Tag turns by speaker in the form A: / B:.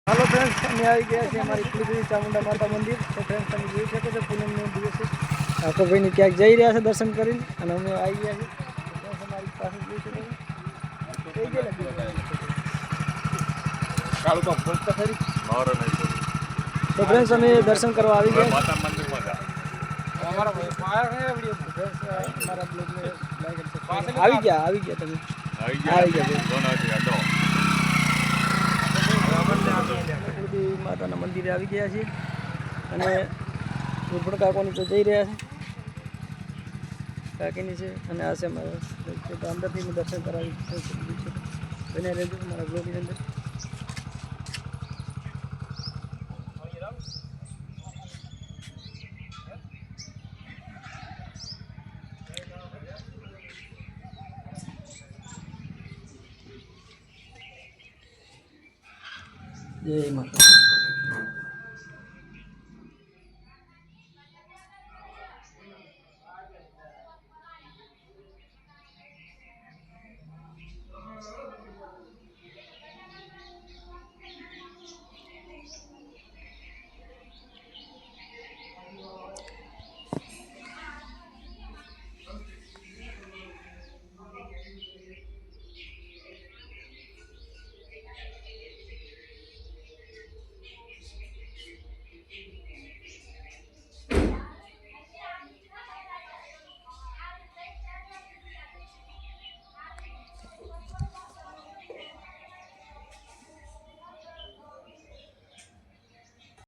A: Hello friends, અમે આવી ગયા છે અમારી કુલદેવી ચામુંડા માતા મંદિર। તો ફ્રેન્ડ્સ તમે જોઈ શકો છો પૂનમનો દિવસ છે। ભાઈને ક્યાંક જઈ રહ્યા છે દર્શન કરીને અને અમે આવી ગયા છે। ફ્રેન્ડ્સ અમારી પાસે જોઈ શકો છો કઈ ગયેલા તો ફ્રેન્ડ્સ અમે દર્શન કરવા આવી ગયા માતા મંદિરમાં આવી ગયા તમે આવી ગયા કુળદેવી માતાના મંદિરે આવી ગયા છીએ અને ગુરફળ કાકોની તો જઈ રહ્યા છે કાકીની છે અને આ છે અમારા અંદરથી દર્શન કરાવી બને રહેજો મારા બ્લોગની અંદર। જય માતા।